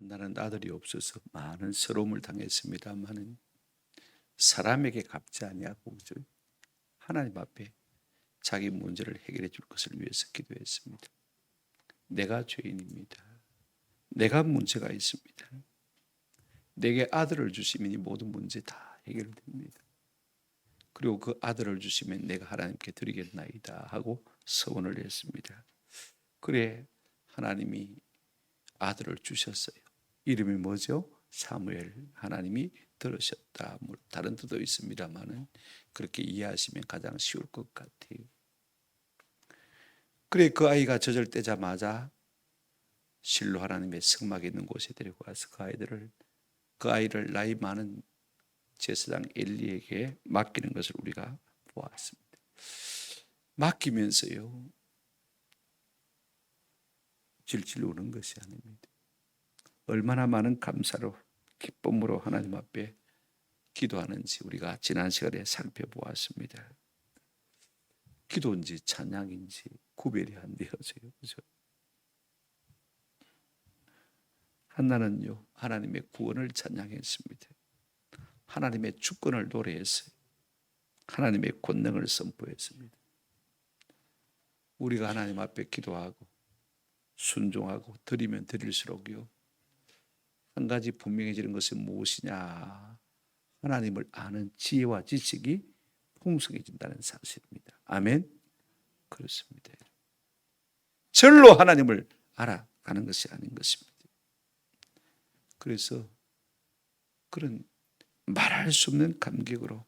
나는 아들이 없어서 많은 서러움을 당했습니다마는 사람에게 갚지 아니하고 하나님 앞에 자기 문제를 해결해 줄 것을 위해서 기도했습니다. 내가 죄인입니다. 내가 문제가 있습니다. 내게 아들을 주시면 이 모든 문제 다 해결됩니다. 그리고 그 아들을 주시면 내가 하나님께 드리겠나이다 하고 서원을 했습니다. 그래 하나님이 아들을 주셨어요. 이름이 뭐죠? 사무엘. 하나님이 들으셨다. 다른 뜻도 있습니다만은 그렇게 이해하시면 가장 쉬울 것 같아요. 그래 그 아이가 젖을 떼자마자 실로 하나님의 성막에 있는 곳에 데리고 와서 그 아이를 나이 많은 제사장 엘리에게 맡기는 것을 우리가 보았습니다. 맡기면서요 질질 우는 것이 아닙니다. 얼마나 많은 감사로 기쁨으로 하나님 앞에 기도하는지 우리가 지난 시간에 살펴보았습니다. 기도인지 찬양인지 구별이 안 되어져요. 그죠? 한나는요 하나님의 구원을 찬양했습니다. 하나님의 주권을 노래했어요. 하나님의 권능을 선포했습니다. 우리가 하나님 앞에 기도하고 순종하고 드리면 드릴수록요 한 가지 분명해지는 것은 무엇이냐? 하나님을 아는 지혜와 지식이 풍성해진다는 사실입니다. 아멘. 그렇습니다. 절로 하나님을 알아가는 것이 아닌 것입니다. 그래서 그런 말할 수 없는 감격으로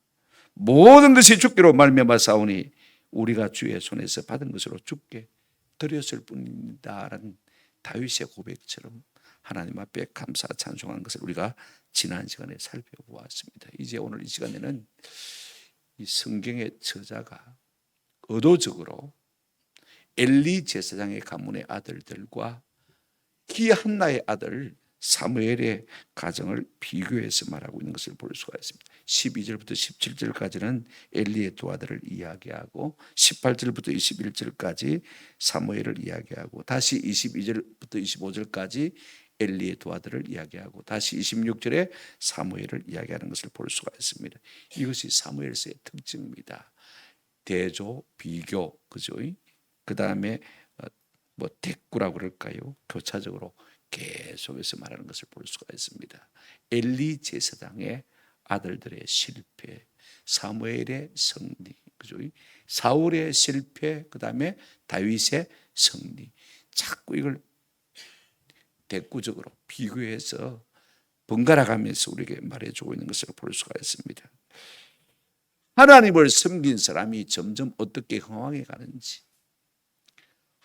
모든 것이 주께로 말미암아 사오니 우리가 주의 손에서 받은 것으로 주께 드렸을 뿐입니다라는 다윗의 고백처럼 하나님 앞에 감사 찬송한 것을 우리가 지난 시간에 살펴보았습니다. 이제 오늘 이 시간에는 이 성경의 저자가 의도적으로 엘리 제사장의 가문의 아들들과 기 한나의 아들 사무엘의 가정을 비교해서 말하고 있는 것을 볼 수가 있습니다. 12절부터 17절까지는 엘리의 두 아들을 이야기하고 18절부터 21절까지 사무엘을 이야기하고 다시 22절부터 25절까지 엘리의 두 아들을 이야기하고 다시 26절에 사무엘을 이야기하는 것을 볼 수가 있습니다. 이것이 사무엘서의 특징입니다. 대조, 비교, 그죠? 그 다음에 뭐 대꾸라고 그럴까요? 교차적으로 계속해서 말하는 것을 볼 수가 있습니다. 엘리 제사장의 아들들의 실패, 사무엘의 승리, 그죠? 사울의 실패, 그 다음에 다윗의 승리. 자꾸 이걸 대꾸적으로 비교해서 번갈아가면서 우리에게 말해주고 있는 것을 볼 수가 있습니다. 하나님을 섬긴 사람이 점점 어떻게 흥황해 가는지,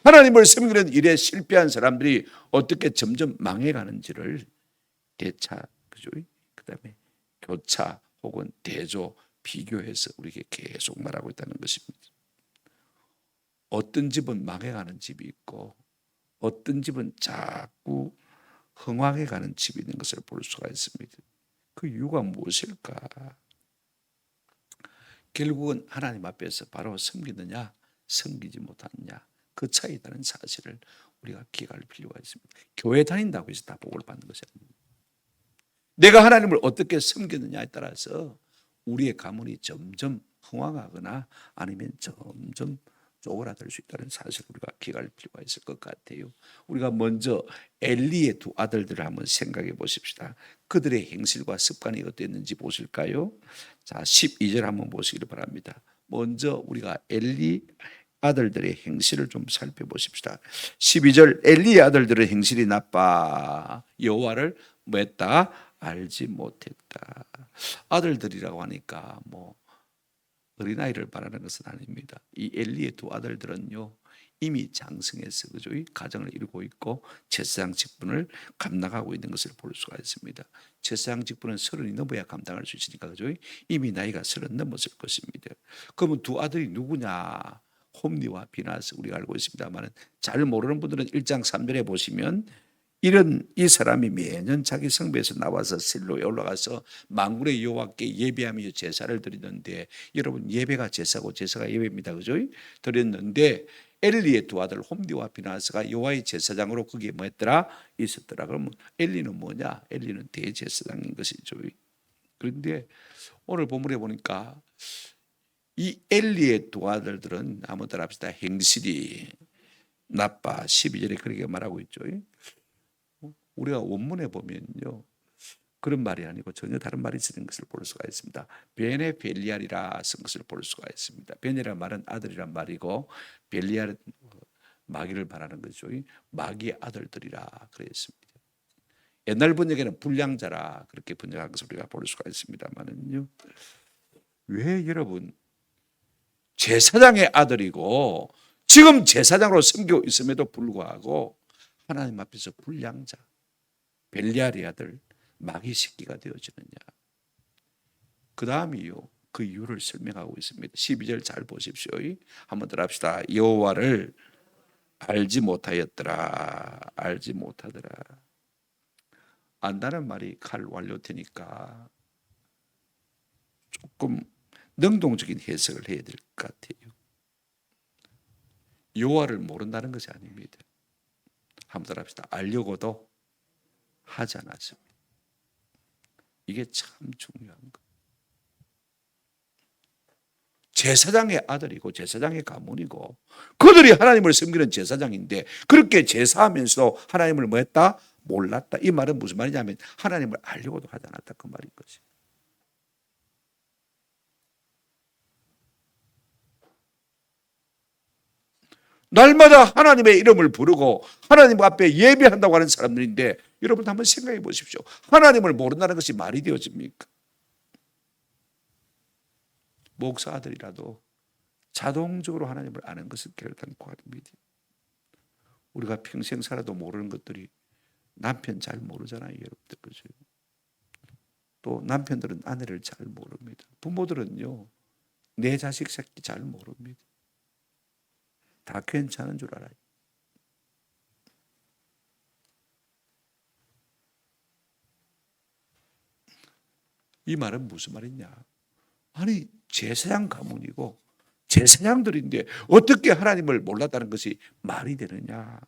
하나님을 섬기는 일에 실패한 사람들이 어떻게 점점 망해가는지를 대차, 그죠? 그 다음에 교차 혹은 대조, 비교해서 우리에게 계속 말하고 있다는 것입니다. 어떤 집은 망해가는 집이 있고 어떤 집은 자꾸 흥황해가는 집이 있는 것을 볼 수가 있습니다. 그 이유가 무엇일까? 결국은 하나님 앞에서 바로 섬기느냐 섬기지 못하느냐 그 차이다는 사실을 우리가 기억할 필요가 있습니다. 교회 다닌다고 해서 다 복을 받는 것이 아닙니다. 내가 하나님을 어떻게 섬기느냐에 따라서 우리의 가문이 점점 흥황하거나 아니면 점점 쪼그라들 수 있다는 사실을 우리가 기억할 필요가 있을 것 같아요. 우리가 먼저 엘리의 두 아들들을 한번 생각해 보십시다. 그들의 행실과 습관이 어땠는지 보실까요? 자, 12절 한번 보시기를 바랍니다. 먼저 우리가 엘리 아들들의 행실을 좀 살펴보십시다. 12절 엘리의 아들들의 행실이 나빠 여호와를 뭐 했다? 알지 못했다. 아들들이라고 하니까 뭐 어린아이를 말하는 것은 아닙니다. 이 엘리의 두 아들들은요 이미 장성해서 그죠? 가정을 이루고 있고 제사장 직분을 감당하고 있는 것을 볼 수가 있습니다. 제사장 직분은 30이 넘어야 감당할 수 있으니까 그죠? 이미 나이가 30 넘었을 것입니다. 그러면 두 아들이 누구냐? 홈리와 비나스 우리가 알고 있습니다만 잘 모르는 분들은 1장 3절에 보시면 이 사람이 매년 자기 성배에서 나와서 실로에 올라가서 만군의 여호와께 예배하며 제사를 드리는데 여러분 예배가 제사고 제사가 예배입니다. 그죠? 드렸는데 엘리의 두 아들 홈디와 비나스가 여호와의 제사장으로 거기에 뭐 했더라? 있었더라. 그러면 엘리는 뭐냐? 엘리는 대제사장인 것이죠. 그런데 오늘 본문에 보니까 이 엘리의 두 아들들은 한번 따라합시다. 행실이 나빠. 12절에 그렇게 말하고 있죠. 우리가 원문에 보면요, 그런 말이 아니고 전혀 다른 말이 쓰는 것을 볼 수가 있습니다. 베네 벨리알이라 쓴 것을 볼 수가 있습니다. 베네란 말은 아들이란 말이고 벨리알은 마귀를 말하는 거죠. 마귀의 아들들이라 그랬습니다. 옛날 번역에는 불량자라 그렇게 번역한 것을 우리가 볼 수가 있습니다만은요, 왜 여러분 제사장의 아들이고 지금 제사장으로 섬기고 있음에도 불구하고 하나님 앞에서 불량자 벨리알의 아들 마귀 새끼가 되어지느냐? 그 다음이요, 그 이유를 설명하고 있습니다. 12절 잘 보십시오. 한번 더 합시다. 여호와를 알지 못하였더라. 알지 못하더라. 안다는 말이 칼 완료 테니까 조금 능동적인 해석을 해야 될 것 같아요. 여호와를 모른다는 것이 아닙니다. 한번 더 합시다. 알려고도 하지 않았습니다. 이게 참 중요한 거예요. 제사장의 아들이고 제사장의 가문이고 그들이 하나님을 섬기는 제사장인데 그렇게 제사하면서도 하나님을 뭐 했다? 몰랐다. 이 말은 무슨 말이냐면 하나님을 알려고도 하지 않았다 그 말인 거지. 날마다 하나님의 이름을 부르고 하나님 앞에 예배한다고 하는 사람들인데 여러분 한번 생각해 보십시오. 하나님을 모른다는 것이 말이 되어집니까? 목사 아들이라도 자동적으로 하나님을 아는 것을 결단코 합니다. 우리가 평생 살아도 모르는 것들이 남편 잘 모르잖아요, 여러분들. 그죠? 또 남편들은 아내를 잘 모릅니다. 부모들은요, 내 자식 새끼 잘 모릅니다. 다 괜찮은 줄 알아요. 이 말은 무슨 말이냐? 아니 제사장 가문이고 제사장들인데 어떻게 하나님을 몰랐다는 것이 말이 되느냐?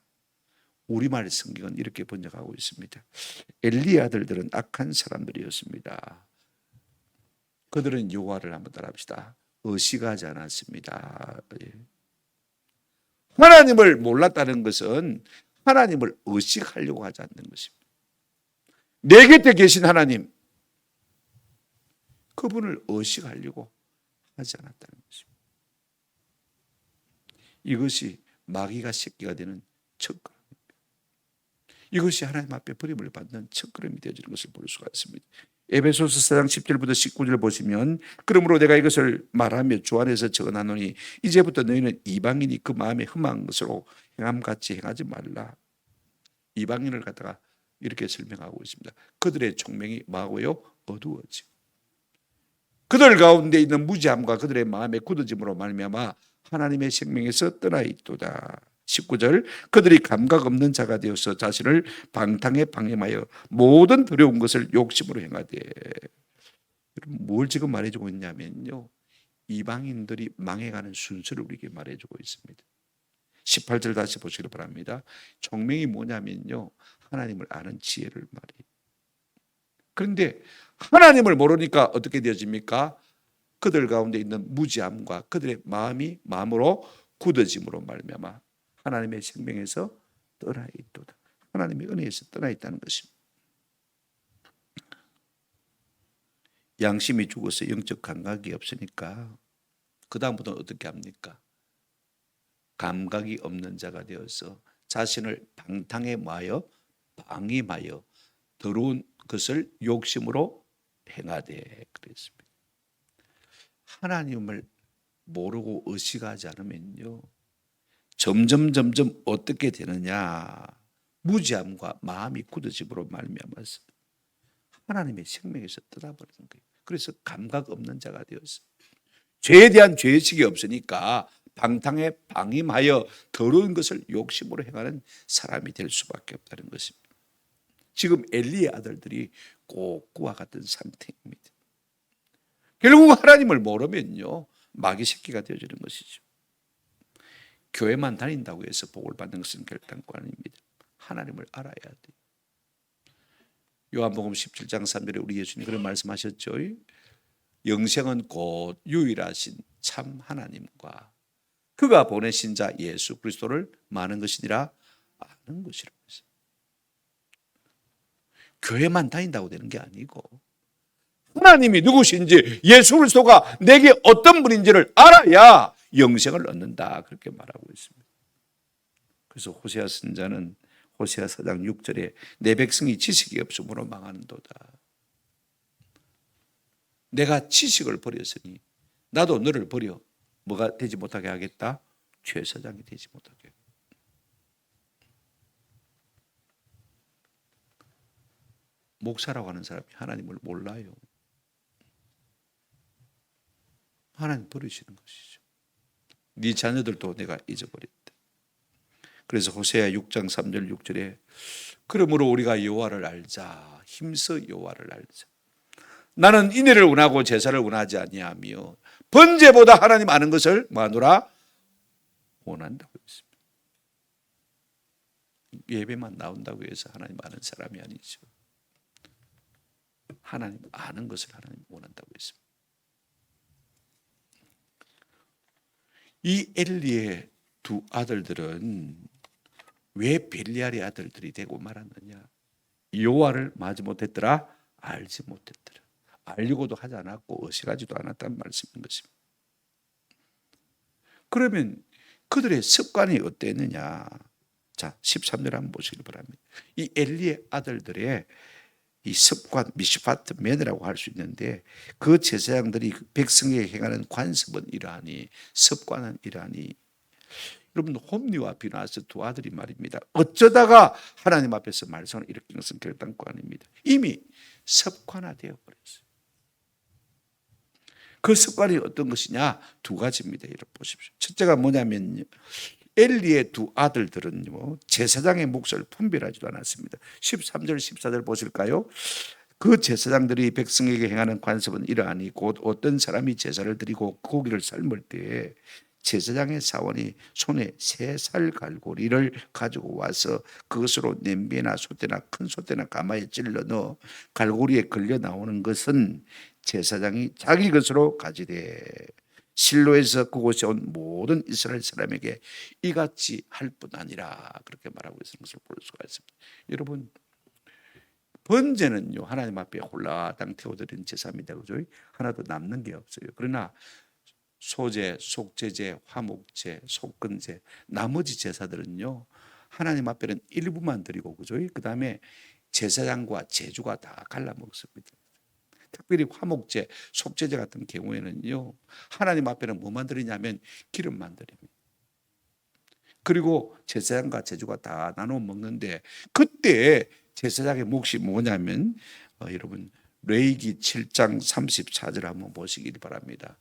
우리말 성경은 이렇게 번역하고 있습니다. 엘리의 아들들은 악한 사람들이었습니다. 그들은 여호와를 한번 따라합시다. 의식하지 않았습니다. 하나님을 몰랐다는 것은 하나님을 의식하려고 하지 않는 것입니다. 내 곁에 계신 하나님, 그분을 의식하려고 하지 않았다는 것입니다. 이것이 마귀가 새끼가 되는 첫걸음입니다. 이것이 하나님 앞에 버림을 받는 첫걸음이 되어지는 것을 볼 수가 있습니다. 에베소서 4장 10절부터 19절 보시면 그러므로 내가 이것을 말하며 주 안에서 적어놨노니 이제부터 너희는 이방인이 그 마음에 흠한 것으로 행함같이 행하지 말라. 이방인을 갖다가 이렇게 설명하고 있습니다. 그들의 총명이 뭐하고요? 어두워지고 그들 가운데 있는 무지함과 그들의 마음의 굳어짐으로 말미암아 하나님의 생명에서 떠나 있도다. 19절 그들이 감각 없는 자가 되어서 자신을 방탕에 방임하여 모든 두려운 것을 욕심으로 행하되. 뭘 지금 말해주고 있냐면요, 이방인들이 망해가는 순서를 우리에게 말해주고 있습니다. 18절 다시 보시기 바랍니다. 총명이 뭐냐면요, 하나님을 아는 지혜를 말해요. 그런데 하나님을 모르니까 어떻게 되어집니까? 그들 가운데 있는 무지함과 그들의 마음으로 굳어짐으로 말미암아 하나님의 생명에서 떠나 있도다. 하나님의 은혜에서 떠나 있다는 것입니다. 양심이 죽어서 영적 감각이 없으니까 그 다음부터는 어떻게 합니까? 감각이 없는 자가 되어서 자신을 방탕에 방임하여 더러운 것을 욕심으로 행하되 그랬습니다. 하나님을 모르고 의식하지 않으면요, 점점 어떻게 되느냐? 무지함과 마음이 굳어짐으로 말미암아서 하나님의 생명에서 떠나버리는 거예요. 그래서 감각 없는 자가 되어서 죄에 대한 죄의식이 없으니까 방탕에 방임하여 더러운 것을 욕심으로 행하는 사람이 될 수밖에 없다는 것입니다. 지금 엘리의 아들들이 꼭 그와 같은 상태입니다. 결국 하나님을 모르면요, 마귀 새끼가 되어지는 것이죠. 교회만 다닌다고 해서 복을 받는 것은 결단코 아닙니다. 하나님을 알아야 돼요. 요한복음 17장 3절에 우리 예수님 그런 말씀하셨죠. 영생은 곧 유일하신 참 하나님과 그가 보내신 자 예수 그리스도를 많은 것이니라 아는 것이라고 했어요. 교회만 다닌다고 되는 게 아니고 하나님이 누구신지 예수 그리스도가 내게 어떤 분인지를 알아야 영생을 얻는다 그렇게 말하고 있습니다. 그래서 호세아 선자는 호세아 4장 6절에 내 백성이 지식이 없으므로 망하는도다. 내가 지식을 버렸으니 나도 너를 버려 뭐가 되지 못하게 하겠다? 제사장이 되지 못하게. 목사라고 하는 사람이 하나님을 몰라요. 하나님 버리시는 것이죠. 네 자녀들도 내가 잊어버렸다. 그래서 호세아 6장 3절 6절에 그러므로 우리가 여호와를 알자 힘써 여호와를 알자. 나는 인애를 원하고 제사를 원하지 아니하며 번제보다 하나님 아는 것을 마누라 원한다고 했습니다. 예배만 나온다고 해서 하나님 아는 사람이 아니죠. 하나님 아는 것을 하나님 원한다고 했습니다. 이 엘리의 두 아들들은 왜 벨리알의 아들들이 되고 말았느냐? 여호와를 마지 못했더라, 알지 못했더라. 알려고도 하지 않았고 의식하지도 않았다는 말씀인 것입니다. 그러면 그들의 습관이 어땠느냐? 자, 13절 한번 보시기 바랍니다. 이 엘리의 아들들의 이 습관, 미시파트 매너라고 할 수 있는데 그 제사장들이 백성에게 행하는 관습은 이러하니 습관은 이러하니 여러분 홈리와 비나스 두 아들이 말입니다. 어쩌다가 하나님 앞에서 말썽을 일으킨 것은 결단코 아닙니다. 이미 습관화되어 버렸어요. 그 습관이 어떤 것이냐? 두 가지입니다. 여러분 보십시오. 첫째가 뭐냐면요. 엘리의 두 아들들은요. 제사장의 몫을 분별하지도 않았습니다. 13절 14절 보실까요? 그 제사장들이 백성에게 행하는 관습은 이러하니 곧 어떤 사람이 제사를 드리고 고기를 삶을 때에 제사장의 사원이 손에 3살 갈고리를 가지고 와서 그것으로 냄비나 솥대나 큰 솥대나 가마에 찔러 넣어 갈고리에 걸려 나오는 것은 제사장이 자기 것으로 가지되 실로에서 그곳에 온 모든 이스라엘 사람에게 이같이 할 뿐 아니라 그렇게 말하고 있는 것을 볼 수가 있습니다. 여러분 번제는요 하나님 앞에 홀라당 태워드린 제사입니다. 그죠? 하나도 남는 게 없어요. 그러나 소제, 속제제, 화목제, 속건제 나머지 제사들은요 하나님 앞에는 일부만 드리고 그죠? 그 다음에 제사장과 제주가 다 갈라 먹습니다. 특별히 화목제, 속제제 같은 경우에는요 하나님 앞에는 뭐만 드리냐면 기름만 드립니다. 그리고 제사장과 제주가 다 나눠 먹는데 그때 제사장의 몫이 뭐냐면 여러분 레위기 7장 34절 한번 보시길 바랍니다.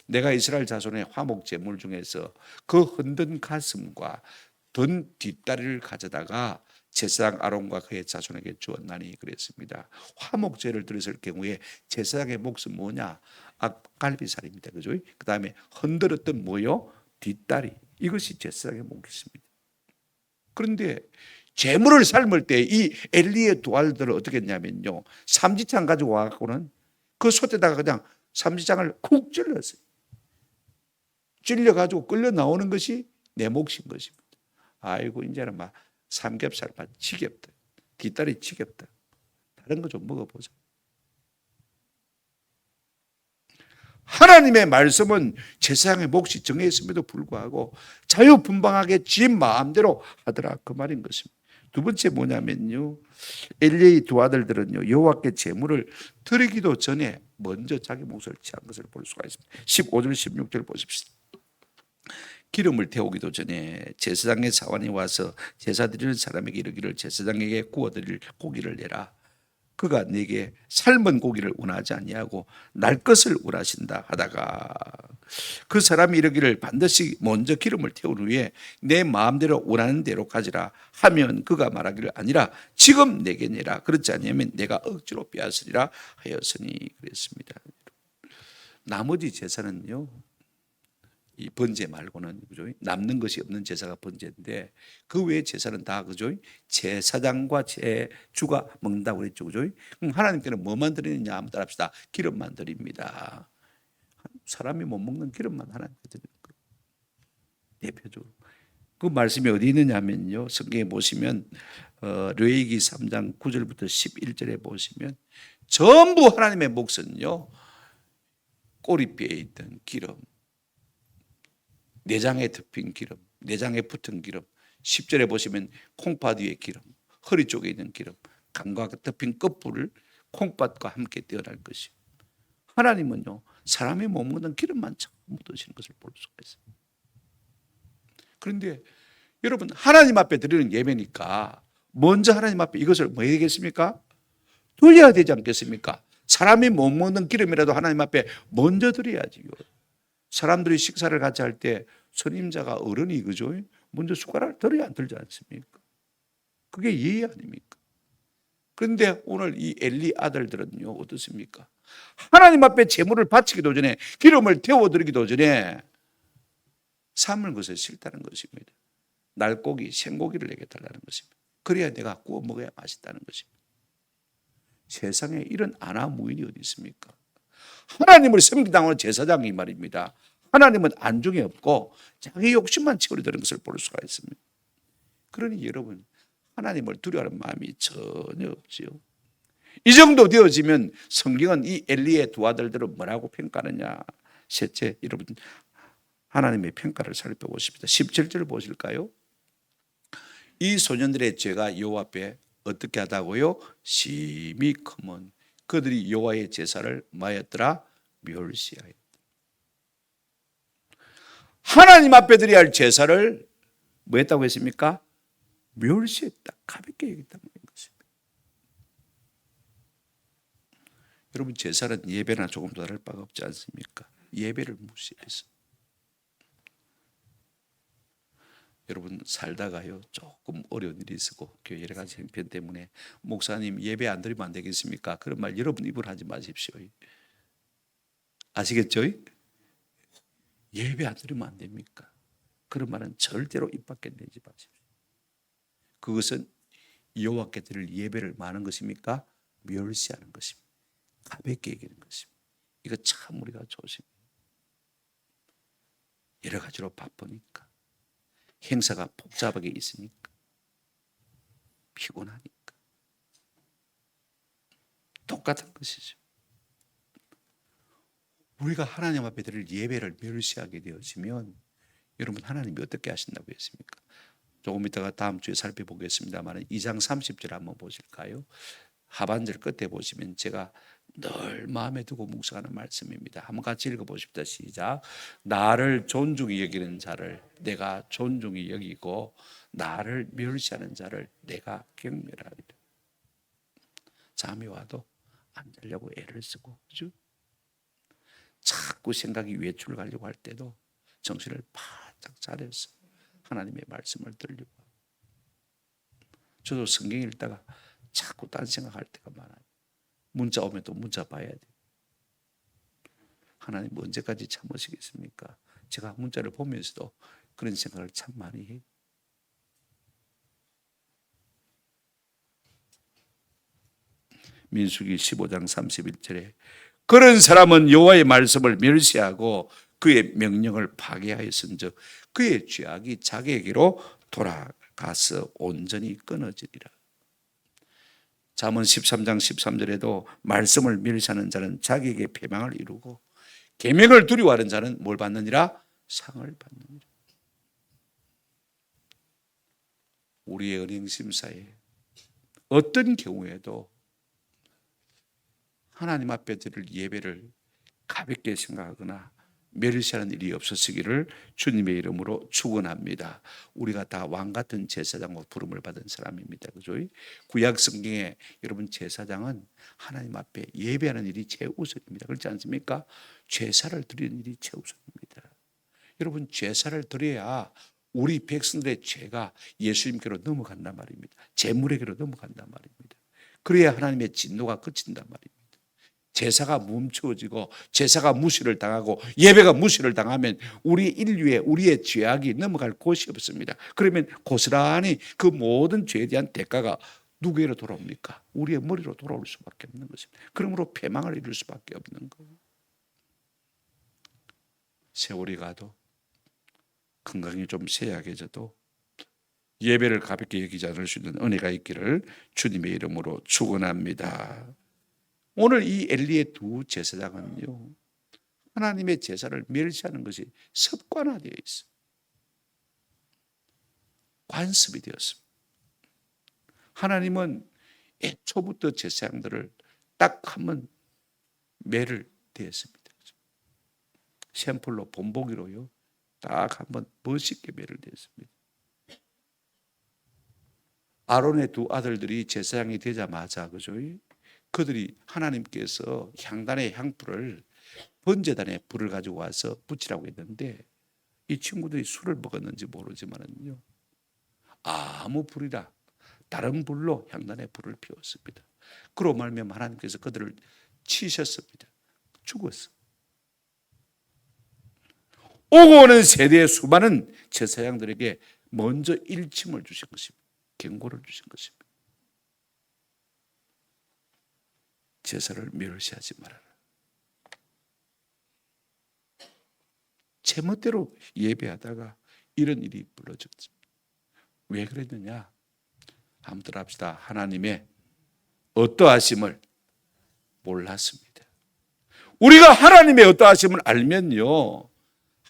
내가 이스라엘 자손의 화목 제물 중에서 그 흔든 가슴과 든 뒷다리를 가져다가 제사장 아론과 그의 자손에게 주었나니 그랬습니다. 화목제를 드렸을 경우에 제사장의 몫은 뭐냐? 앞갈비살입니다. 그죠? 그 다음에 흔들었던 뭐요? 뒷다리. 이것이 제사장의 몫입니다. 그런데 제물을 삶을 때 이 엘리의 두 아들들은 어떻게 했냐면요. 삼지창 가지고 와갖고는 그 솥에다가 그냥 삼지창을 쿡 찔렀어요. 찔려가지고 끌려 나오는 것이 내 몫인 것입니다. 아이고 이제는 막 삼겹살 막 지겹다. 뒷다리 지겹다. 다른 거 좀 먹어보자. 하나님의 말씀은 제사장의 몫이 정해있음에도 불구하고 자유분방하게 지 마음대로 하더라 그 말인 것입니다. 두 번째 뭐냐면요. 엘리의 두 아들들은요. 여호와께 제물을 드리기도 전에 먼저 자기 몫을 취한 것을 볼 수가 있습니다. 15절 16절 보십시오. 기름을 태우기도 전에 제사장의 사원이 와서 제사 드리는 사람에게 이르기를 제사장에게 구워드릴 고기를 내라. 그가 네게 삶은 고기를 원하지 아니하고 날 것을 원하신다 하다가 그 사람이 이르기를 반드시 먼저 기름을 태운 후에 내 마음대로 원하는 대로 가지라 하면 그가 말하기를 아니라 지금 내게 내라. 그렇지 않으면 내가 억지로 빼앗으리라 하였으니 그랬습니다. 나머지 제사는요 이 번제 말고는, 그죠? 남는 것이 없는 제사가 번제인데 그 외의 제사는 다, 그죠? 제사장과 제주가 먹는다고 그랬죠, 그죠? 그럼 하나님께는 뭐만 드리느냐 한번 따라합시다. 기름만 드립니다. 사람이 못 먹는 기름만 하나님께 드리는 거예요. 대표적으로. 그 말씀이 어디 있느냐면요, 성경에 보시면 레위기 3장 9절부터 11절에 보시면 전부 하나님의 몫은요, 꼬리뼈에 있던 기름, 내장에 덮인 기름, 내장에 붙은 기름, 10절에 보시면 콩팥 위에 기름, 허리 쪽에 있는 기름, 감과 덮인 끝부를 콩팥과 함께 떼어날 것이요. 하나님은요, 사람이 못 먹는 기름만 전부 드시는 것을 볼 수가 있어요. 그런데 여러분, 하나님 앞에 드리는 예배니까 먼저 하나님 앞에 이것을 뭐 해야겠습니까? 드려야 되지 않겠습니까? 사람이 못 먹는 기름이라도 하나님 앞에 먼저 드려야지요. 사람들이 식사를 같이 할 때 선임자가 어른이, 그죠? 먼저 숟가락을 들어야 안 들지 않습니까? 그게 예의 아닙니까? 그런데 오늘 이 엘리 아들들은요, 어떻습니까? 하나님 앞에 제물을 바치기도 전에, 기름을 태워드리기도 전에 삶을 것을 싫다는 것입니다. 날고기, 생고기를 내게 달라는 것입니다. 그래야 내가 구워 먹어야 맛있다는 것입니다. 세상에 이런 아나무인이 어디 있습니까? 하나님을 섬기당하는 제사장이 말입니다. 하나님은 안중에 없고 자기 욕심만 채우려는 것을 볼 수가 있습니다. 그러니 여러분, 하나님을 두려워하는 마음이 전혀 없지요. 이 정도 되어지면 성경은 이 엘리의 두 아들들을 뭐라고 평가하느냐. 셋째, 여러분, 하나님의 평가를 살펴보십니다. 17절 보실까요? 이 소년들의 죄가 여호와 앞에 어떻게 하다고요? 심히 크면 그들이 여호와의 제사를 뭐하였더라? 멸시하였다. 하나님 앞에 드려야 할 제사를 뭐 했다고 했습니까? 멸시했다. 가볍게 얘기했다는 것입니다. 여러분, 제사는 예배나 조금 다를 바가 없지 않습니까? 예배를 무시해서. 여러분, 살다가요, 조금 어려운 일이 있고 교회 여러 가지 형편 때문에 목사님 예배 안 드리면 안 되겠습니까? 그런 말 여러분 입으로 하지 마십시오. 아시겠죠? 예배 안 드리면 안 됩니까? 그런 말은 절대로 입 밖에 내지 마십시오. 그것은 여호와께 드릴 예배를 많은 것입니까? 멸시하는 것입니다. 가볍게 얘기하는 것입니다. 이거 참 우리가 조심해요. 여러 가지로 바쁘니까, 행사가 복잡하게 있으니까, 피곤하니까. 똑같은 것이죠. 우리가 하나님 앞에 드릴 예배를 멸시하게 되어지면 여러분, 하나님이 어떻게 하신다고 했습니까? 조금 이따가 다음 주에 살펴보겠습니다만 2장 30절 한번 보실까요? 하반절 끝에 보시면 제가 늘 마음에 두고 묵상하는 말씀입니다. 한번 같이 읽어보십시다. 시작. 나를 존중히 여기는 자를 내가 존중히 여기고 나를 멸시하는 자를 내가 경멸하리라. 잠이 와도 안 자려고 애를 쓰고, 그죠? 자꾸 생각이 외출을 가려고 할 때도 정신을 바짝 차려서 하나님의 말씀을 들려고. 저도 성경 읽다가 자꾸 딴 생각할 때가 많아요. 문자 오면 또 문자 봐야 돼요. 하나님 언제까지 참으시겠습니까? 제가 문자를 보면서도 그런 생각을 참 많이 해요. 민수기 15장 31절에 그런 사람은 여호와의 말씀을 멸시하고 그의 명령을 파괴하였은즉 그의 죄악이 자기에게로 돌아가서 온전히 끊어지리라. 잠언 13장 13절에도 말씀을 멸시하는 자는 자기에게 패망을 이루고 계명을 두려워하는 자는 뭘 받느니라? 상을 받느니라. 우리의 은행심사에 어떤 경우에도 하나님 앞에 드릴 예배를 가볍게 생각하거나 멸시하는 일이 없었으기를 주님의 이름으로 축원합니다. 우리가 다 왕같은 제사장으로 부름을 받은 사람입니다. 그죠? 구약 성경에 여러분 제사장은 하나님 앞에 예배하는 일이 최우선입니다. 그렇지 않습니까? 제사를 드리는 일이 최우선입니다. 여러분, 제사를 드려야 우리 백성들의 죄가 예수님께로 넘어간단 말입니다. 제물에게로 넘어간단 말입니다. 그래야 하나님의 진노가 그친단 말입니다. 제사가 멈추어지고 제사가 무시를 당하고 예배가 무시를 당하면 우리 인류의 우리의 죄악이 넘어갈 곳이 없습니다. 그러면 고스란히 그 모든 죄에 대한 대가가 누구에게로 돌아옵니까? 우리의 머리로 돌아올 수밖에 없는 것입니다. 그러므로 패망을 이룰 수밖에 없는 거예요. 세월이 가도 건강이 좀 쇠약해져도 예배를 가볍게 여기지 않을 수 있는 은혜가 있기를 주님의 이름으로 축원합니다. 오늘 이 엘리의 두 제사장은요, 하나님의 제사를 멸시하는 것이 습관화되어 있어요. 관습이 되었습니다. 하나님은 애초부터 제사장들을 딱 한번 매를 대했습니다. 샘플로 본보기로요, 딱 한번 멋있게 매를 대했습니다. 아론의 두 아들들이 제사장이 되자마자, 그죠? 그들이 하나님께서 향단의 향불을 번제단에 불을 가지고 와서 붙이라고 했는데 이 친구들이 술을 먹었는지 모르지만은요, 아무 불이라 다른 불로 향단에 불을 피웠습니다. 그로 말미암아 하나님께서 그들을 치셨습니다. 죽었어. 오고 오는 세대의 수많은 제사장들에게 먼저 일침을 주신 것입니다. 경고를 주신 것입니다. 제사를 멸시하지 말아라. 제멋대로 예배하다가 이런 일이 벌어졌습니다. 왜 그랬느냐? 한번 들어봅시다. 하나님의 어떠하심을 몰랐습니다. 우리가 하나님의 어떠하심을 알면요,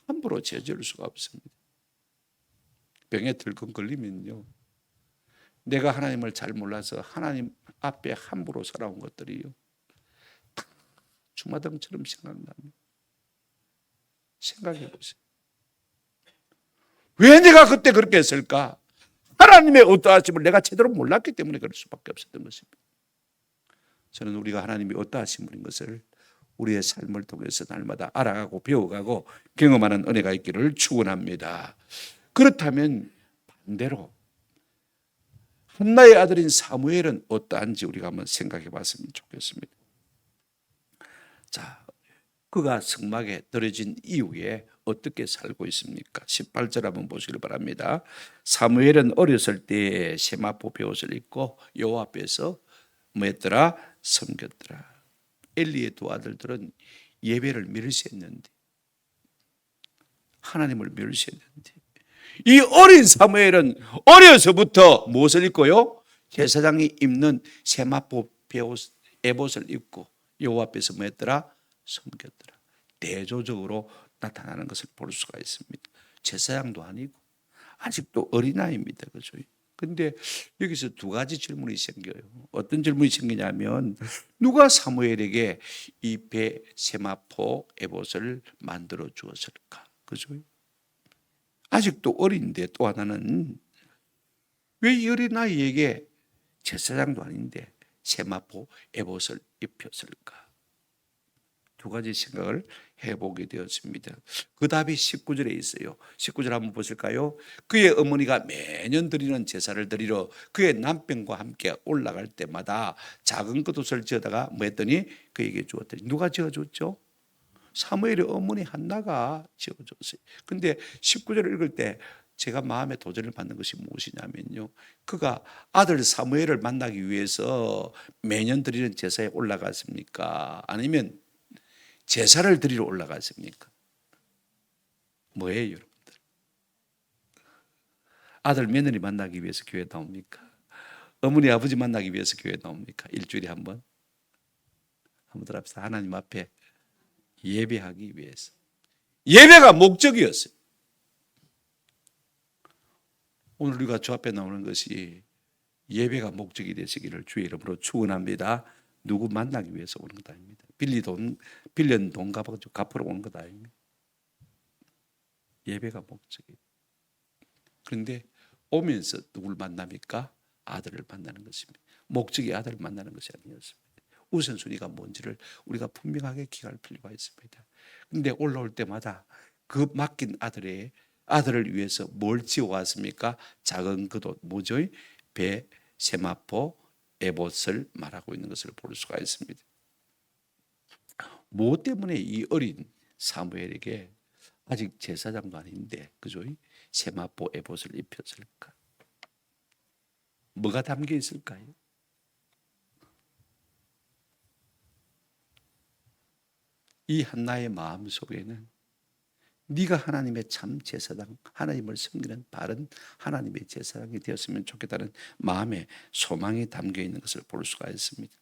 함부로 죄지을 수가 없습니다. 병에 들건 걸리면요, 내가 하나님을 잘 몰라서 하나님 앞에 함부로 살아온 것들이요, 다 주마등처럼 생각납니다. 생각해 보세요. 왜 내가 그때 그렇게 했을까? 하나님의 어떠하심을 내가 제대로 몰랐기 때문에 그럴 수밖에 없었던 것입니다. 저는 우리가 하나님이 어떠하신 분인 것을 우리의 삶을 통해서 날마다 알아가고 배워가고 경험하는 은혜가 있기를 축원합니다. 그렇다면 반대로 한나의 아들인 사무엘은 어떠한지 우리가 한번 생각해 봤으면 좋겠습니다. 자, 그가 성막에 들어진 이후에 어떻게 살고 있습니까? 18절 한번 보시길 바랍니다. 사무엘은 어렸을 때에 세마포 베옷을 입고 여호와 앞에서 뭐 했더라? 섬겼더라. 엘리의 두 아들들은 예배를 멸시했는데, 하나님을 멸시했는데, 이 어린 사무엘은 어려서부터 무엇을 입고요? 제사장이 입는 세마포 베옷, 에봇을 입고 여호와 앞에서 뭐 했더라? 섬겼더라. 대조적으로 나타나는 것을 볼 수가 있습니다. 제사장도 아니고 아직도 어린아이입니다. 그죠? 근데 여기서 두 가지 질문이 생겨요. 어떤 질문이 생기냐면, 누가 사무엘에게 이 세마포 에봇을 만들어 주었을까? 그죠? 아직도 어린데, 또 하나는 왜 이 어린아이에게 제사장도 아닌데 세마포 에봇을 입혔을까? 두 가지 생각을 해보게 되었습니다. 그 답이 19절에 있어요. 19절 한번 보실까요? 그의 어머니가 매년 드리는 제사를 드리러 그의 남편과 함께 올라갈 때마다 작은 겉옷을 지어다가 뭐 했더니 그에게 주었더니, 누가 지어줬죠? 사무엘의 어머니 한나가 지어줬어요. 근데 19절을 읽을 때 제가 마음에 도전을 받는 것이 무엇이냐면요, 그가 아들 사무엘을 만나기 위해서 매년 드리는 제사에 올라갔습니까? 아니면 제사를 드리러 올라갔습니까? 뭐예요, 여러분들? 아들 며느리 만나기 위해서 교회 나옵니까? 어머니 아버지 만나기 위해서 교회 나옵니까? 일주일에 한 번? 한번 들어봅시다. 하나님 앞에 예배하기 위해서. 예배가 목적이었어요. 오늘 우리가 주 앞에 나오는 것이 예배가 목적이 되시기를 주의 이름으로 축원합니다. 누구 만나기 위해서 오는 것 아닙니다. 빌린 돈 갚으러 오는 것 아닙니다. 예배가 목적이에요. 그런데 오면서 누굴 만납니까? 아들을 만나는 것입니다. 목적이 아들을 만나는 것이 아니었습니다. 우선순위가 뭔지를 우리가 분명하게 기할 필요가 있습니다. 그런데 올라올 때마다 그 맡긴 아들을 위해서 뭘 지어왔습니까? 작은 겉옷, 뭐죠? 세마포 에봇을 말하고 있는 것을 볼 수가 있습니다. 무엇 때문에 이 어린 사무엘에게 아직 제사장도 아닌데 그죠? 세마포 에봇을 입혔을까? 뭐가 담겨 있을까요? 이 한나의 마음 속에는 네가 하나님의 참 제사장, 하나님을 섬기는 바른 하나님의 제사장이 되었으면 좋겠다는 마음의 소망이 담겨 있는 것을 볼 수가 있습니다.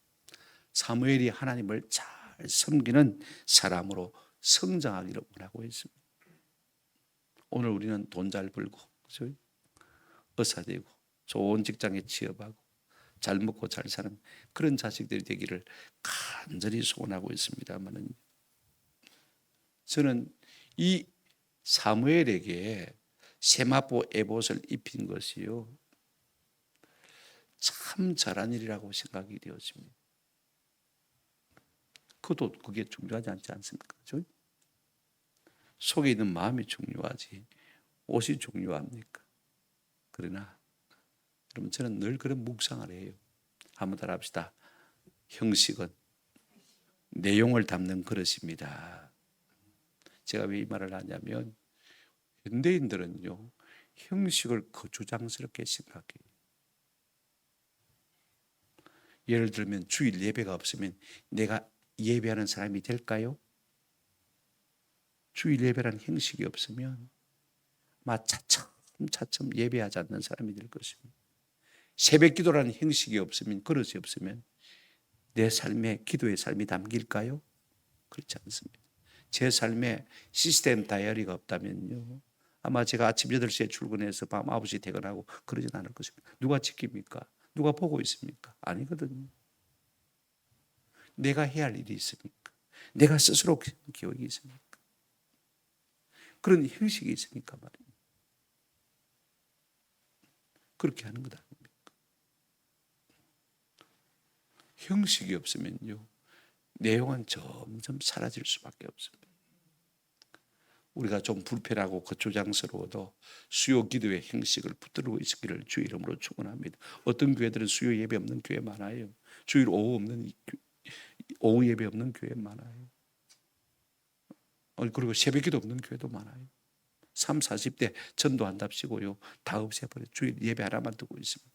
사무엘이 하나님을 잘 섬기는 사람으로 성장하기를 원하고 있습니다. 오늘 우리는 돈 잘 벌고, 그죠? 의사 되고, 좋은 직장에 취업하고, 잘 먹고 잘 사는 그런 자식들이 되기를 간절히 소원하고 있습니다만은, 저는 이 사무엘에게 세마포 에봇을 입힌 것이요, 참 잘한 일이라고 생각이 되었습니다. 그게 중요하지 않지 않습니까? 그렇죠? 속에 있는 마음이 중요하지 옷이 중요합니까? 그러나 여러분, 저는 늘 그런 묵상을 해요. 한번 따라합시다. 형식은 내용을 담는 그릇입니다. 제가 왜 이 말을 하냐면 현대인들은요, 형식을 거추장스럽게 생각해요. 예를 들면 주일 예배가 없으면 내가 예배하는 사람이 될까요? 주일 예배라는 형식이 없으면 차츰 예배하지 않는 사람이 될 것입니다. 새벽 기도라는 형식이 없으면, 그릇이 없으면 내 삶에 기도의 삶이 담길까요? 그렇지 않습니다. 제 삶에 시스템 다이어리가 없다면요, 아마 제가 아침 8시에 출근해서 밤 9시 퇴근하고 그러진 않을 것입니다. 누가 지킵니까? 누가 보고 있습니까? 아니거든요. 내가 해야 할 일이 있습니까? 내가 스스로 기억이 있습니까? 그런 형식이 있으니까 말입니다. 그렇게 하는 것 아닙니까? 형식이 없으면요, 내용은 점점 사라질 수밖에 없습니다. 우리가 좀 불편하고 거추장스러워도 수요 기도의 형식을 붙들고 있기를 주의 이름으로 축원합니다. 어떤 교회들은 수요 예배 없는 교회 많아요. 주일 오후 예배 없는 교회 많아요. 그리고 새벽 기도 없는 교회도 많아요. 30, 40대 전도한답시고요, 다 없애버려. 주일 예배 하나만 두고 있습니다.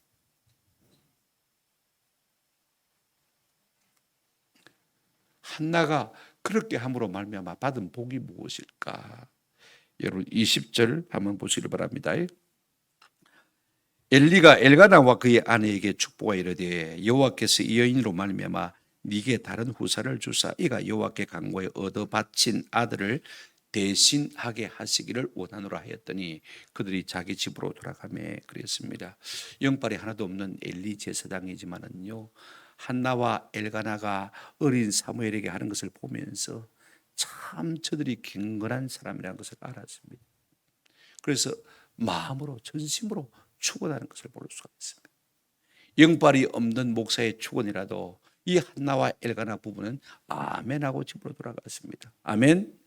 한나가 그렇게 함으로 말미암아 받은 복이 무엇일까? 여러분 20절 한번 보시기 바랍니다. 엘리가 엘가나와 그의 아내에게 축복하여 이르되 여호와께서 이 여인으로 말미암아 네게 다른 후사를 주사 이가 여호와께 간구하여 얻어 바친 아들을 대신하게 하시기를 원하노라 하였더니 그들이 자기 집으로 돌아가매 그랬습니다. 영빨이 하나도 없는 엘리 제사장이지만은요, 한나와 엘가나가 어린 사무엘에게 하는 것을 보면서 참 저들이 경건한 사람이라는 것을 알았습니다. 그래서 마음으로 전심으로 축원하는 것을 볼 수가 있습니다. 영빨이 없는 목사의 축원이라도 이 한나와 엘가나 부부는 아멘하고 집으로 돌아갔습니다. 아멘.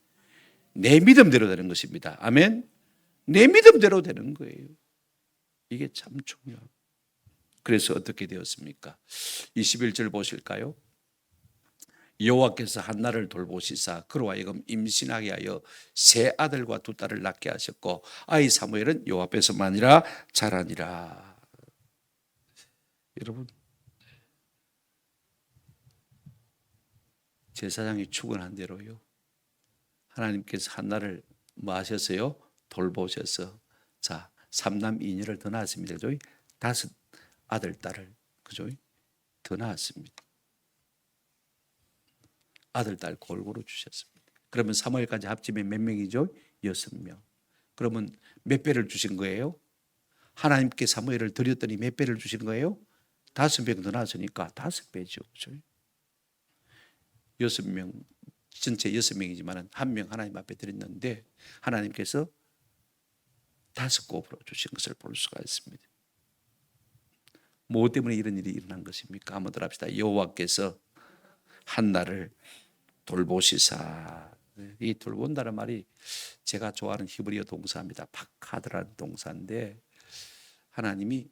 내 믿음대로 되는 것입니다. 아멘. 내 믿음대로 되는 거예요. 이게 참 중요합니다. 그래서 어떻게 되었습니까? 21절 보실까요? 여호와께서 한나를 돌보시사 그로 하여금 임신하게 하여 세 아들과 두 딸을 낳게 하셨고 아이 사무엘은 여호와 앞에서만 아니라 자라니라. 여러분, 제사장이 축원한 대로요, 하나님께서 한나를 뭐 하셨어요? 돌보셔서 자 3남 2女를 더 낳았습니다. 그죠? 5 아들 딸을 그죠? 더 낳았습니다. 아들 딸 골고루 주셨습니다. 그러면 사무엘까지 합치면 몇 명이죠? 6명. 그러면 몇 배를 주신 거예요? 하나님께 사무엘을 드렸더니 몇 배를 주신 거예요? 5명 더 낳았으니까 5배죠. 그렇죠? 6명, 전체 6명이지만 1명 하나님 앞에 드렸는데 하나님께서 5곱으로 주신 것을 볼 수가 있습니다. 뭐 때문에 이런 일이 일어난 것입니까? 한번 더 합시다. 여호와께서 한나를 돌보시사. 이 돌본다는 말이 제가 좋아하는 히브리어 동사입니다. 바카드라는 동사인데 하나님이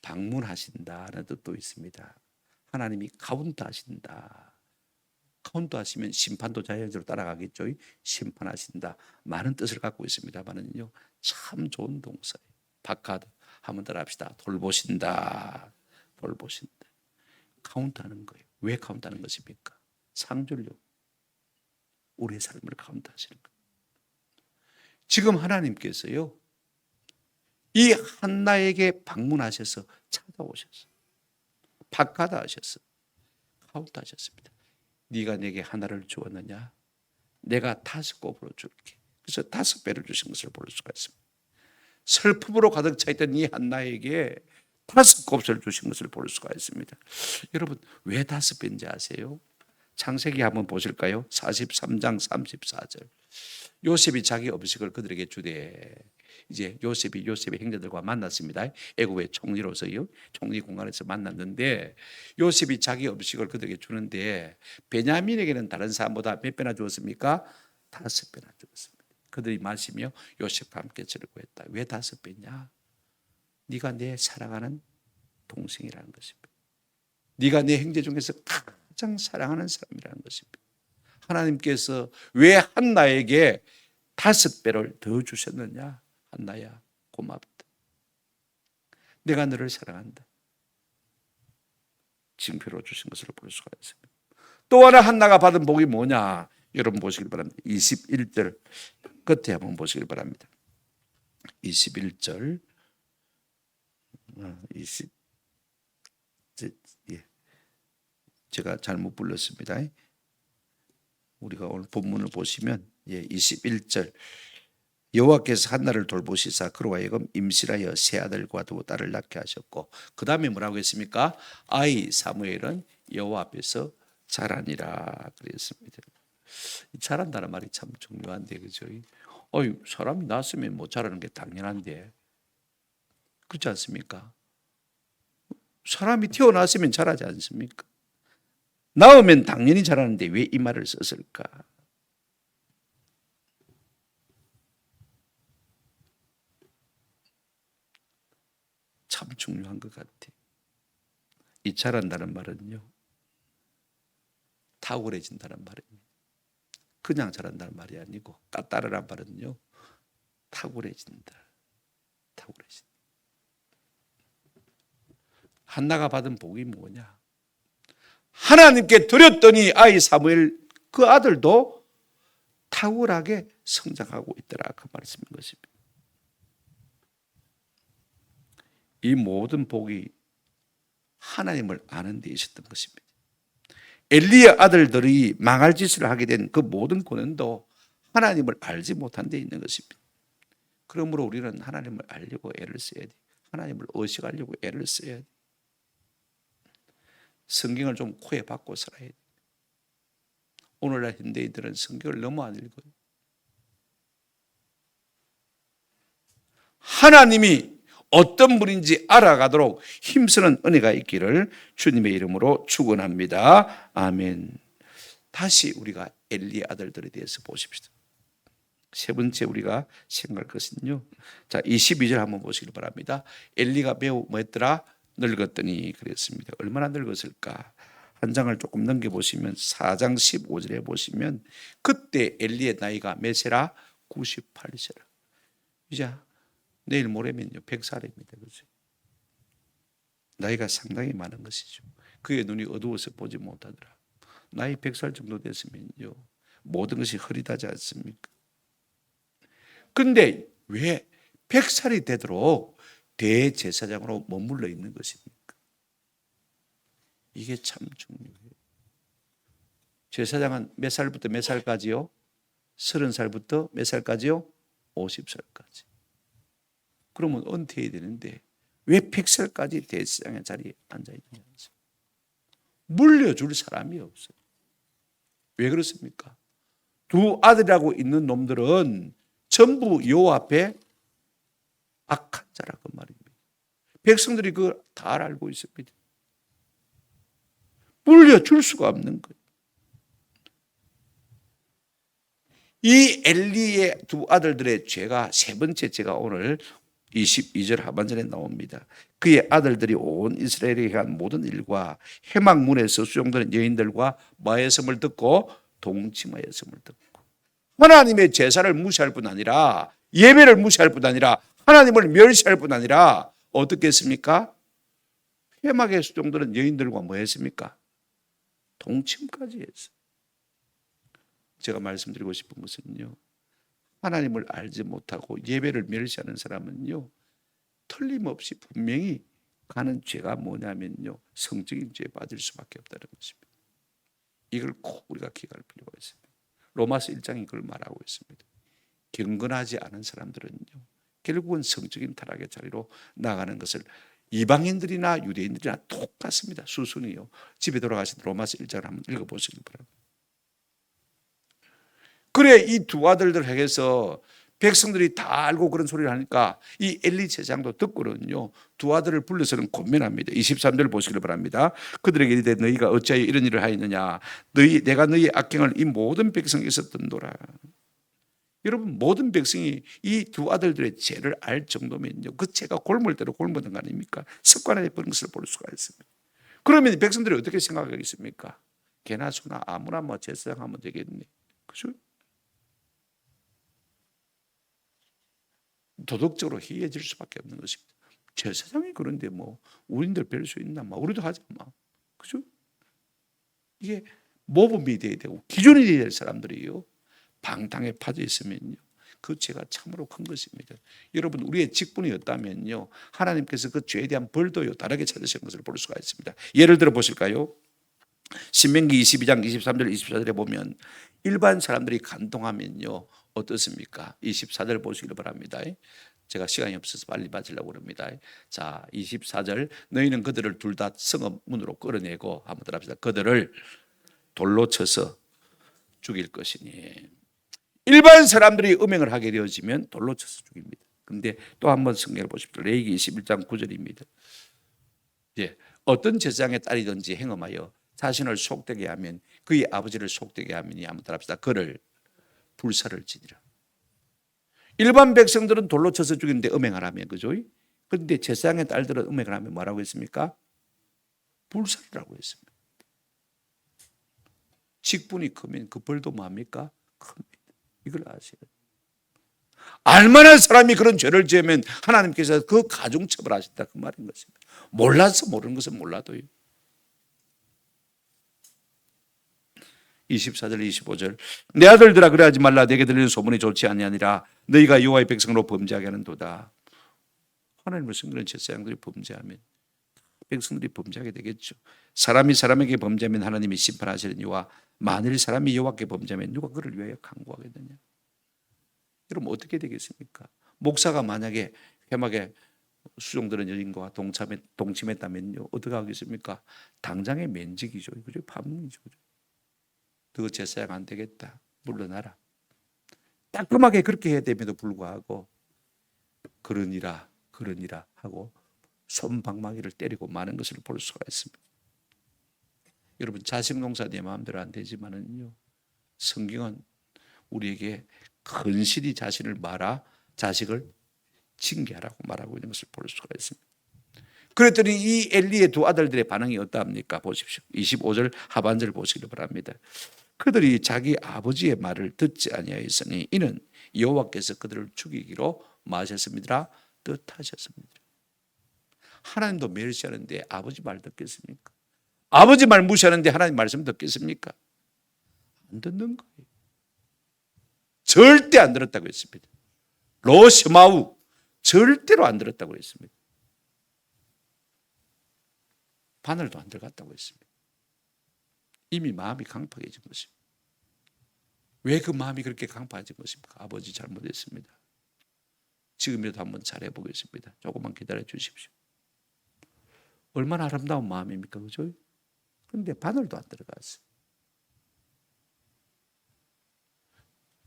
방문하신다는 뜻도 있습니다. 하나님이 카운트하신다. 카운트하시면 심판도 자연적으로 따라가겠죠. 심판하신다. 많은 뜻을 갖고 있습니다만은요, 참 좋은 동사예요. 바카드 한번 따라합시다. 돌보신다. 돌보신다. 카운트하는 거예요. 왜 카운트하는 것입니까? 상 주려고. 우리의 삶을 카운트하시는 거예요. 지금 하나님께서요, 이 한나에게 방문하셔서 찾아오셨어. 바카드 하셨어. 카운트하셨습니다. 네가 내게 하나를 주었느냐? 내가 5곱으로 줄게. 그래서 5배를 주신 것을 볼 수가 있습니다. 슬픔으로 가득 차 있던 이 한나에게 5곱을 주신 것을 볼 수가 있습니다. 여러분, 왜 5배인지 아세요? 창세기 한번 보실까요? 43장 34절. 요셉이 자기 음식을 그들에게 주되, 이제 요셉의 형제들과 만났습니다. 애굽의 총리로서요, 총리 공간에서 만났는데, 요셉이 자기 음식을 그들에게 주는데 베냐민에게는 다른 사람보다 몇 배나 주었습니까? 5배나 주었습니다. 그들이 마시며 요셉과 함께 즐고 했다. 왜 5배냐? 네가 내 사랑하는 동생이라는 것입니다. 네가 내 형제 중에서 가장 사랑하는 사람이라는 것입니다. 하나님께서 왜 한나에게 5배를 더 주셨느냐? 한나야, 고맙다. 내가 너를 사랑한다. 징표로 주신 것을 볼 수가 있습니다. 또 하나 한나가 받은 복이 뭐냐? 여러분 보시길 바랍니다. 21절 끝에 한번 보시길 바랍니다. 21절 20 제가 잘못 불렀습니다. 우리가 오늘 본문을 보시면 21절 여호와께서 한나를 돌보시사 그로 하여금 임실하여 세 아들과 두 딸을 낳게 하셨고, 그 다음에 뭐라고 했습니까? 아이 사무엘은 여호와 앞에서 자라니라 그랬습니다. 자란다는 말이 참 중요한데, 그죠? 사람이 낳았으면 뭐 자라는 게 당연한데, 그렇지 않습니까? 사람이 태어났으면 자라지 않습니까? 낳으면 당연히 자라는데 왜 이 말을 썼을까? 참 중요한 것 같아요. 이 자란다는 말은요, 탁월해진다는 말입니다. 그냥 자란다는 말이 아니고, 따르란 말은요, 탁월해진다. 탁월해진다. 한나가 받은 복이 뭐냐? 하나님께 드렸더니 아이 사무엘 그 아들도 탁월하게 성장하고 있더라, 그 말씀인 것입니다. 이 모든 복이 하나님을 아는 데 있었던 것입니다. 엘리의 아들들이 망할 짓을 하게 된 그 모든 고난도 하나님을 알지 못한 데 있는 것입니다. 그러므로 우리는 하나님을 알려고 애를 써야 돼. 하나님을 의식하려고 애를 써야 돼. 성경을 좀 코에 박고 살아야 돼. 오늘날 현대인들은 성경을 너무 안 읽어요. 하나님이 어떤 분인지 알아가도록 힘쓰는 은혜가 있기를 주님의 이름으로 축원합니다. 아멘. 다시 우리가 엘리의 아들들에 대해서 보십시다. 세 번째 우리가 생각할 것은요, 자 22절 한번 보시길 바랍니다. 엘리가 매우 뭐했더라? 늙었더니 그랬습니다. 얼마나 늙었을까? 한 장을 조금 넘겨보시면 4장 15절에 보시면 그때 엘리의 나이가 몇 세라? 98세라. 이제 내일 모레면요 100살입니다. 그렇죠? 나이가 상당히 많은 것이죠. 그의 눈이 어두워서 보지 못하더라. 나이 100살 정도 됐으면요 모든 것이 흐릿하지 않습니까? 근데 왜 100살이 되도록 대제사장으로 머물러 있는 것입니까? 이게 참 중요해요. 제사장은 몇 살부터 몇 살까지요? 30살부터 몇 살까지요? 50살까지. 그러면 은퇴해야 되는데 왜 100살까지 대제사장의 자리에 앉아있느냐? 물려줄 사람이 없어요. 왜 그렇습니까? 두 아들이라고 있는 놈들은 전부 여호와 앞에 악한 자라고 말입니다. 백성들이 그걸 다 알고 있습니다. 물려줄 수가 없는 거예요. 이 엘리의 두 아들들의 죄가 세 번째, 제가 오늘 22절 하반절에 나옵니다. 그의 아들들이 온 이스라엘에 한 모든 일과 회막문에서 수종되는 여인들과 마였음을 듣고 동침하였음을 듣고, 하나님의 제사를 무시할 뿐 아니라, 예배를 무시할 뿐 아니라, 하나님을 멸시할 뿐 아니라 어떻게 했습니까? 회막에 수종되는 여인들과 뭐 했습니까? 동침까지 했어요. 제가 말씀드리고 싶은 것은요, 하나님을 알지 못하고 예배를 멸시하는 사람은요, 틀림없이 분명히 가는 죄가 뭐냐면요, 성적인 죄 받을 수밖에 없다는 것입니다. 이걸 꼭 우리가 기억할 필요가 있습니다. 로마서 1장이 그걸 말하고 있습니다. 경건하지 않은 사람들은요, 결국은 성적인 타락의 자리로 나가는 것을, 이방인들이나 유대인들이나 똑같습니다. 수순이요. 집에 돌아가신 로마서 1장을 한번 읽어보시기 바랍니다. 그래, 이 두 아들들 에게서 백성들이 다 알고 그런 소리를 하니까 이 엘리 제사장도 듣고는요, 두 아들을 불러서는 권면합니다. 23절 보시길 바랍니다. 그들에게 이르되 너희가 어찌하여 이런 일을 하였느냐, 내가 너희의 악행을 이 모든 백성에게서 듣노라. 여러분, 모든 백성이 이 두 아들들의 죄를 알 정도면요, 그 죄가 골물 대로 골무던 거 아닙니까? 습관화되어 버린 것을 볼 수가 있습니다. 그러면 백성들이 어떻게 생각하겠습니까? 개나 소나 아무나 뭐 제사장하면 되겠네, 그죠? 도덕적으로 희해질 수밖에 없는 것입니다. 제사장이 그런데 뭐 우리들 별 수 있나? 뭐 우리도 하자, 뭐, 그죠? 이게 모범이 돼야 되고 기준이 돼야 될 사람들이요, 방탕에 빠져 있으면요, 그 죄가 참으로 큰 것입니다. 여러분, 우리의 직분이었다면요, 하나님께서 그 죄에 대한 벌도요 다르게 찾으신 것을 볼 수가 있습니다. 예를 들어 보실까요? 신명기 22장 23절 24절에 보면 일반 사람들이 간통하면요 어떻습니까? 24절 보시기를 바랍니다. 제가 시간이 없어서 빨리 맞으려고 합니다. 자, 24절, 너희는 그들을 둘 다 성읍 문으로 끌어내고, 한번 들어봅시다. 그들을 돌로 쳐서 죽일 것이니. 일반 사람들이 음행을 하게 되어지면 돌로 쳐서 죽입니다. 근데 또 한번 성경을 보십시오. 레위기 21장 9절입니다. 예, 어떤 제사장의 딸이든지 행음하여 자신을 속되게 하면, 그의 아버지를 속되게 하면이, 한번 따라합시다. 그를 불사를 지니라. 일반 백성들은 돌로 쳐서 죽이는데 음행하라면, 그죠? 그런데 제사장의 딸들은 음행을 하면 뭐라고 했습니까? 불살이라고 했습니다. 직분이 크면 그 벌도 뭡니까? 큽니다. 이걸 아셔야 돼요. 알만한 사람이 그런 죄를 지으면 하나님께서 그 가중처벌 하신다, 그 말인 것입니다. 몰라서 모르는 것은 몰라도요. 24절 25절, 내 아들들아 그래하지 말라. 내게 들리는 소문이 좋지 아니하니라. 너희가 여호와의 백성으로 범죄하게 하는도다. 하나님을 섬기는 제사장들이 범죄하면 백성들이 범죄하게 되겠죠. 사람이 사람에게 범죄하면 하나님이 심판하시려니와 만일 사람이 여호와께 범죄하면 누가 그를 위하여 강구하겠느냐. 여러분, 어떻게 되겠습니까? 목사가 만약에 회막에 수종되는 여인과 동침했다면요, 어떻게 하겠습니까? 당장의 면직이죠. 그죠? 파문이죠. 너 제사장 안 되겠다, 물러나라. 따끔하게 그렇게 해야 됨에도 불구하고 그러니라 하고 손방망이를 때리고 마는 것을 볼 수가 있습니다. 여러분, 자식농사 내 마음대로 안 되지만은요, 성경은 우리에게 건실히 자신을 말아 자식을 징계하라고 말하고 있는 것을 볼 수가 있습니다. 그랬더니 이 엘리의 두 아들들의 반응이 어떠합니까? 보십시오. 25절 하반절 보시기 바랍니다. 그들이 자기 아버지의 말을 듣지 아니하였으니 이는 여호와께서 그들을 죽이기로 마셨습니다, 뜻하셨습니다. 하나님도 멸시하는데 아버지 말 듣겠습니까? 아버지 말 무시하는데 하나님 말씀 듣겠습니까? 안 듣는 거예요. 절대 안 들었다고 했습니다. 로시마우, 절대로 안 들었다고 했습니다. 바늘도 안 들어갔다고 했습니다. 이미 마음이 강팍해진 것입니다. 왜 그 마음이 그렇게 강팍해진 것입니까? 아버지 잘못했습니다. 지금이라도 한번 잘해보겠습니다. 조금만 기다려 주십시오. 얼마나 아름다운 마음입니까? 그죠? 그런데 바늘도 안 들어갔어요.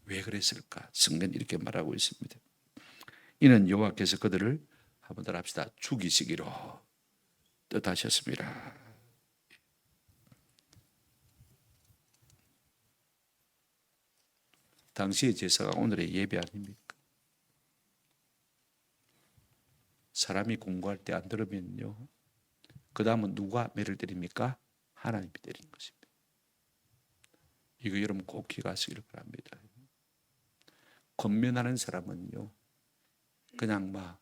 왜 그랬을까? 성경은 이렇게 말하고 있습니다. 이는 여호와께서 그들을, 한번 더 합시다, 죽이시기로 뜻하셨습니다. 당시의 제사가 오늘의 예배 아닙니까? 사람이 공부할 때 안 들으면요, 그 다음은 누가 매를 때립니까? 하나님이 때리는 것입니다. 이거 여러분 꼭 기억하시기를 바랍니다. 권면하는 사람은요, 그냥 막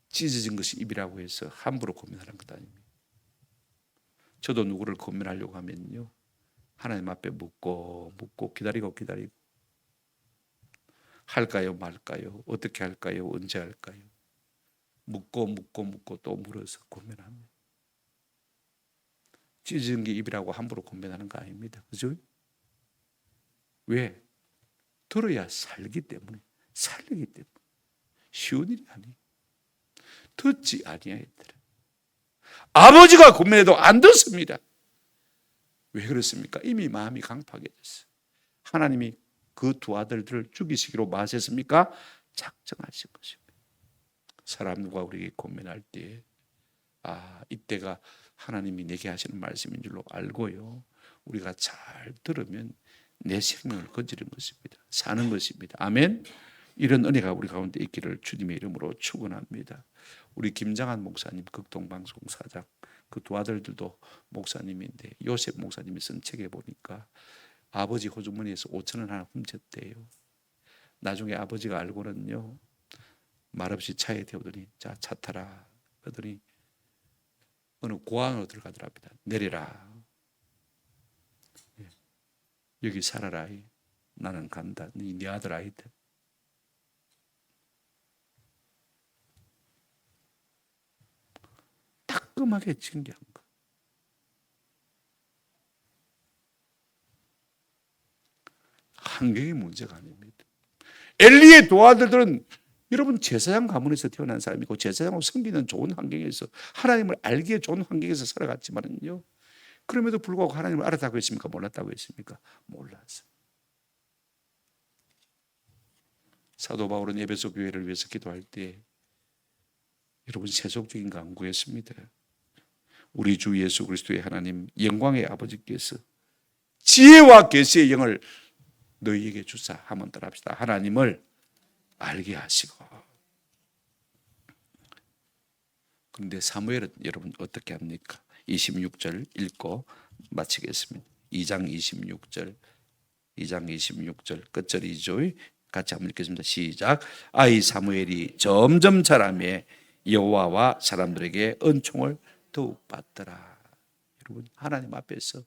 찢어진 것이 입이라고 해서 함부로 권면하는 것 아닙니다. 저도 누구를 권면하려고 하면요, 하나님 앞에 묻고 기다리고 할까요 말까요, 어떻게 할까요, 언제 할까요, 묻고 또 물어서 권면합니다. 찢어진 게 입이라고 함부로 권면하는 거 아닙니다. 그죠? 왜? 들어야 살기 때문에, 살리기 때문에. 쉬운 일이 아니에요. 듣지 아니하였더라. 아버지가 권면해도 안 듣습니다. 왜 그렇습니까? 이미 마음이 강팍해졌어요. 하나님이 그 두 아들들을 죽이시기로 마셨습니까? 작정하신 것입니다. 사람과 우리에게 권면할 때, 이때가 하나님이 내게 하시는 말씀인 줄로 알고요, 우리가 잘 들으면 내 생명을 건지는 것입니다. 사는 것입니다. 아멘. 이런 은혜가 우리 가운데 있기를 주님의 이름으로 축원합니다. 우리 김장한 목사님, 극동방송사장, 그 두 아들들도 목사님인데 요셉 목사님이 쓴 책에 보니까 아버지 호주머니에서 5,000원 하나 훔쳤대요. 나중에 아버지가 알고는요, 말없이 차에 태우더니 자, 차 타라 그러더니 어느 고항으로 들어가더랍니다. 내려라, 여기 살아라, 나는 간다, 네 아들 아이들. 따끔하게 징계한 거. 환경이 문제가 아닙니다. 엘리의 두 아들들은 여러분 제사장 가문에서 태어난 사람이고 제사장으로 섬기는 좋은 환경에서 하나님을 알기에 좋은 환경에서 살아갔지만은요, 그럼에도 불구하고 하나님을 알았다고 했습니까? 몰랐다고 했습니까? 몰랐어요. 사도 바울은 에베소 교회를 위해서 기도할 때 여러분 세속적인 거 안 구했습니다. 우리 주 예수 그리스도의 하나님 영광의 아버지께서 지혜와 계시의 영을 너희에게 주사, 한번 따라합시다. 하나님을 알게 하시고. 그런데 사무엘은 여러분 어떻게 합니까? 26절 읽고 마치겠습니다. 2장 26절 끝절이죠. 같이 한번 읽겠습니다. 시작. 아이 사무엘이 점점 자라매 여호와와 사람들에게 은총을 더욱 받더라. 여러분 하나님 앞에서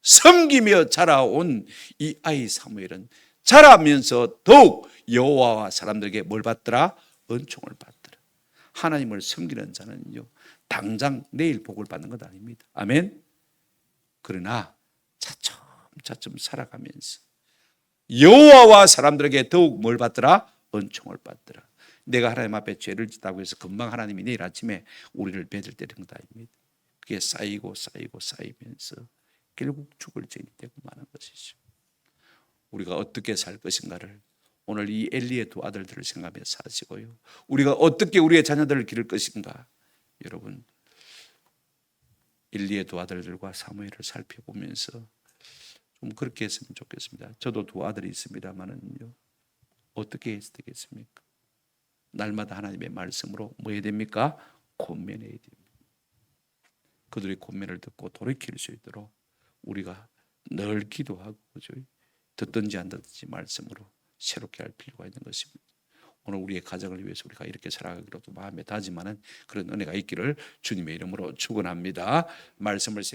섬기며 자라온 이 아이 사무엘은 자라면서 더욱 여호와와 사람들에게 뭘 받더라? 은총을 받더라. 하나님을 섬기는 자는요, 당장 내일 복을 받는 것 아닙니다. 아멘. 그러나 차츰 살아가면서 여호와와 사람들에게 더욱 뭘 받더라? 은총을 받더라. 내가 하나님 앞에 죄를 짓다고 해서 금방 하나님이 내일 아침에 우리를 배들 때리는 것 아닙니다. 그게 쌓이면서 결국 죽을 죄인이 되고 마는 것이죠. 우리가 어떻게 살 것인가를 오늘 이 엘리의 두 아들들을 생각하며 사시고요, 우리가 어떻게 우리의 자녀들을 기를 것인가, 여러분 엘리의 두 아들들과 사무엘을 살펴보면서 좀 그렇게 했으면 좋겠습니다. 저도 두 아들이 있습니다만은요, 어떻게 해야 되겠습니까? 날마다 하나님의 말씀으로 뭐 해야 됩니까? 권면해야 됩니다. 그들의 권면을 듣고 돌이킬 수 있도록 우리가 늘 기도하고, 그죠? 듣든지 안 듣든지 말씀으로 새롭게 할 필요가 있는 것입니다. 오늘 우리의 가정을 위해서 우리가 이렇게 살아가기로도 마음에 다지만은 그런 은혜가 있기를 주님의 이름으로 축원합니다. 말씀을 생각